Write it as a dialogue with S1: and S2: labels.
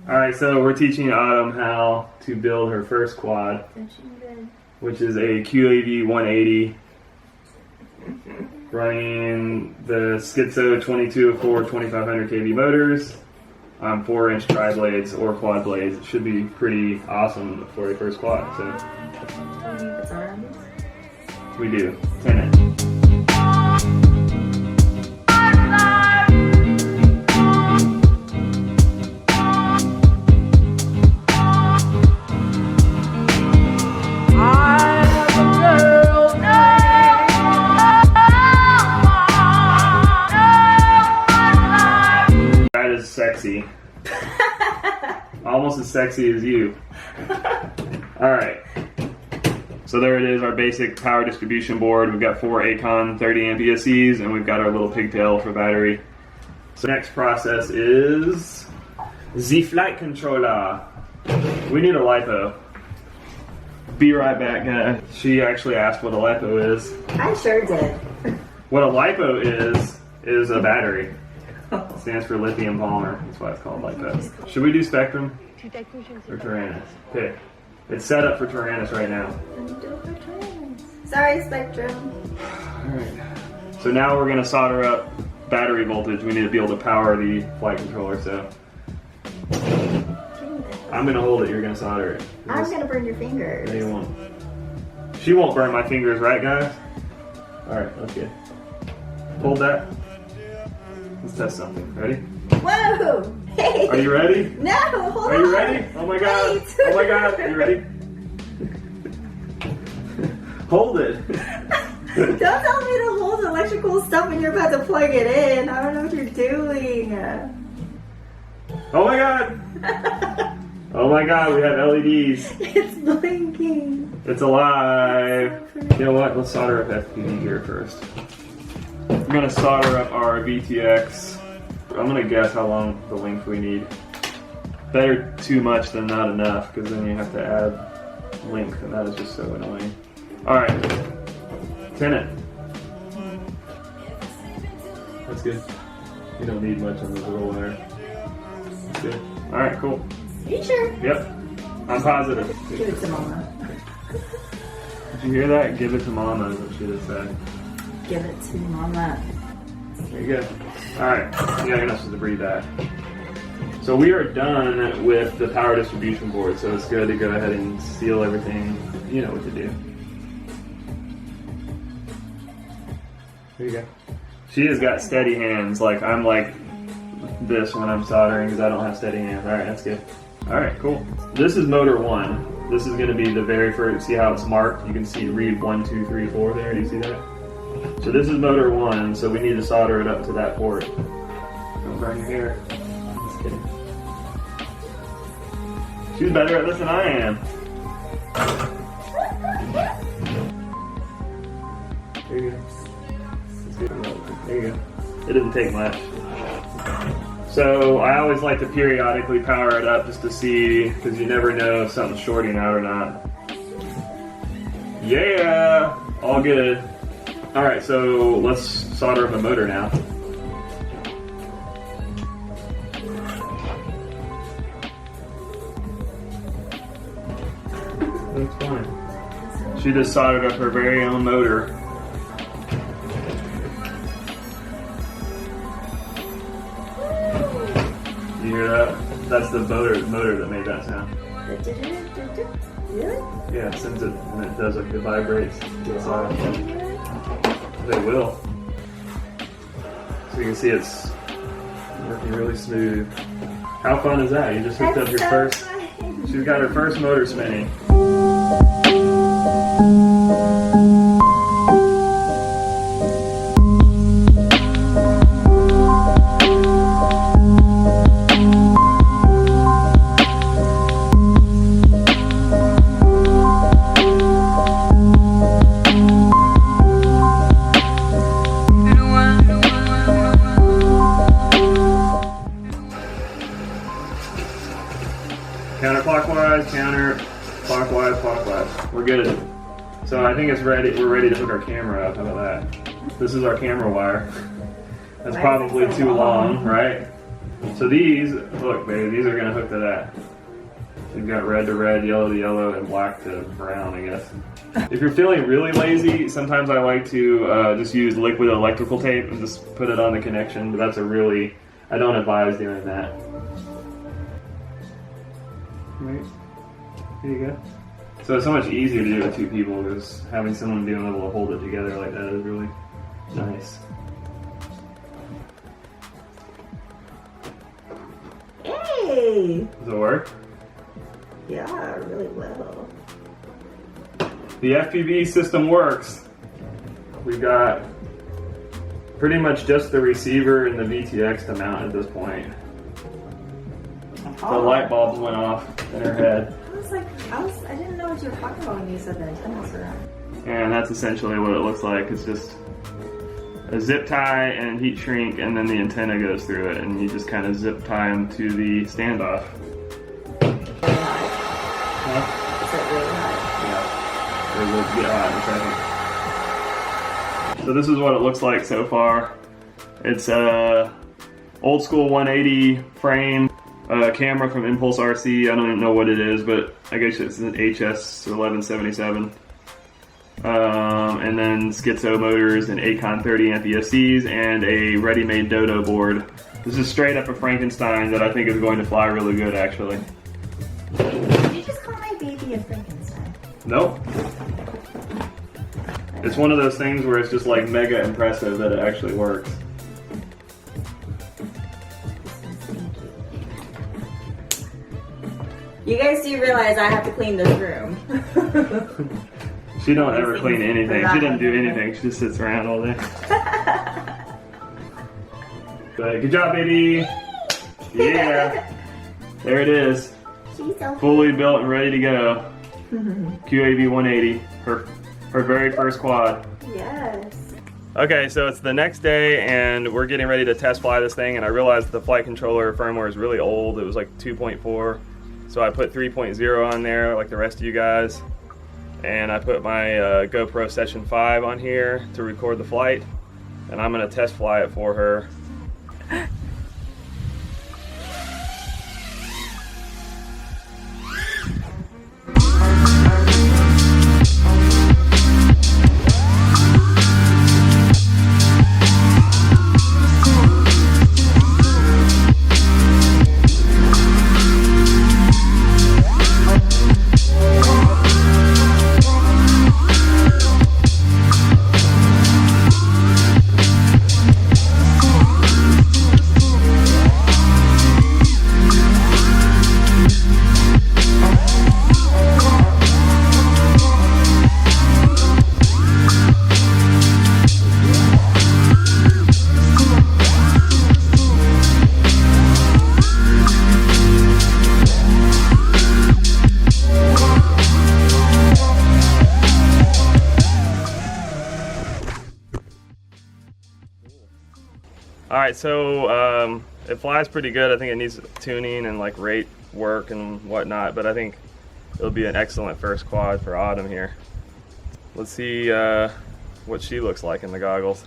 S1: Alright, so we're teaching Autumn how to build her first quad, which is a QAV 180 running the Skitzo 2204 2500 kV motors on 4-inch tri-blades or quad blades. It should be pretty awesome for a first quad. So we do 10-inch. Sexy. Almost as sexy as you. Alright. So there it is, our basic power distribution board. We've got 4 aikon 30 amp ESCs and we've got our little pigtail for battery. So next process is the flight controller. We need a LiPo. Be right back, guys. She actually asked what a LiPo is.
S2: I sure did.
S1: What a LiPo is a battery. It stands for lithium polymer. That's why it's called LiPo. Should we do Spectrum or Tyrannus? Pick. It's set up for Tyrannus right now.
S2: Sorry, Spectrum.
S1: Alright. So now we're going to solder up battery voltage. We need to be able to power the flight controller, so I'm going to hold it. You're going to solder it.
S2: I'm going to burn your fingers.
S1: No, you won't. She won't burn my fingers, right, guys? Alright, that's good. Hold that. Let's test something. Ready?
S2: Whoa! Hey!
S1: Are you ready?
S2: No, hold on.
S1: Are you ready? Oh my god.
S2: Wait.
S1: Oh my god. Are you ready? Hold it.
S2: Don't tell me to hold electrical stuff when you're about to plug it in. I don't know what you're doing.
S1: Oh my god. Oh my god, we have LEDs.
S2: It's blinking.
S1: It's alive. You know what? Let's solder up FPV here first. I'm going to solder up our VTX. I'm going to guess how long the length we need. Better too much than not enough, because then you have to add length, and that is just so annoying. Alright. 10 it. That's good. You don't need much on the little wire. That's good. Alright, cool.
S2: Are you sure?
S1: Yep. I'm positive.
S2: Give it to Mama.
S1: Did you hear that? Give it to Mama is what she just said.
S2: Give it to Mama.
S1: There you go. Alright, you got enough to breathe that. So we are done with the power distribution board, so it's good to go ahead and seal everything. You know what to do. There you go. She has got steady hands, like I'm like this when I'm soldering because I don't have steady hands. Alright, that's good. Alright, cool. This is motor 1. This is going to be the very first, see how it's marked? You can see read 1, 2, 3, 4 there, do you see that? So this is motor 1, so we need to solder it up to that port. Don't burn your hair. Just kidding. She's better at this than I am. There you go. That's good. There you go. It didn't take much. So I always like to periodically power it up just to see, because you never know if something's shorting out or not. Yeah! All good. Alright, so let's solder up a motor now. That's fine. She just soldered up her very own motor. You hear that? That's the motor that made that sound.
S2: Really?
S1: Yeah, it sends it, and it does, like, it vibrates. They will. So you can see it's working really smooth. How fun is that? You just hooked up your first. She's got her first motor spinning. Counterclockwise, counterclockwise, clockwise. We're good. So I think it's ready. We're ready to hook our camera up. How about that? This is our camera wire. That's probably too long, right? So these, look baby, these are gonna hook to that. You've got red to red, yellow to yellow, and black to brown, I guess. If you're feeling really lazy, sometimes I like to just use liquid electrical tape and just put it on the connection, but that's a really, I don't advise doing that. Right, here you go. So it's so much easier to do it with two people because having someone being able to hold it together like that is really nice.
S2: Hey!
S1: Does it work?
S2: Yeah, really well.
S1: The FPV system works. We've got pretty much just the receiver and the VTX to mount at this point. The light bulbs went off in her head.
S2: I didn't know what you were talking about when you said the antennas were on.
S1: And that's essentially what it looks like. It's just a zip tie and heat shrink, and then the antenna goes through it, and you just kind of zip tie them to the standoff. Huh?
S2: Is it really hot?
S1: Yeah. It will get hot in a second. So this is what it looks like so far. It's a old school 180 frame. Camera from Impulse RC. I don't even know what it is, but I guess it's an HS 1177. And then Skitzo motors and aikon 30 amp ESCs and a ready-made Dodo board. This is straight up a Frankenstein that I think is going to fly really good, actually.
S2: Did you just call my baby a Frankenstein?
S1: Nope. It's one of those things where it's just like mega impressive that it actually works.
S2: You guys do realize I have to clean this room.
S1: She don't ever clean anything. She doesn't do anything. She just sits around all day. Good job, baby. Yeah. There it is.
S2: She's so
S1: fully built and ready to go. QAV 180. Her very first quad.
S2: Yes.
S1: Okay, so it's the next day and we're getting ready to test fly this thing, and I realized the flight controller firmware is really old. It was like 2.4. So I put 3.0 on there like the rest of you guys. And I put my GoPro Session 5 on here to record the flight. And I'm gonna test fly it for her. Alright, so it flies pretty good. I think it needs tuning and like rate work and whatnot, but I think it'll be an excellent first quad for Autumn here. Let's see what she looks like in the goggles.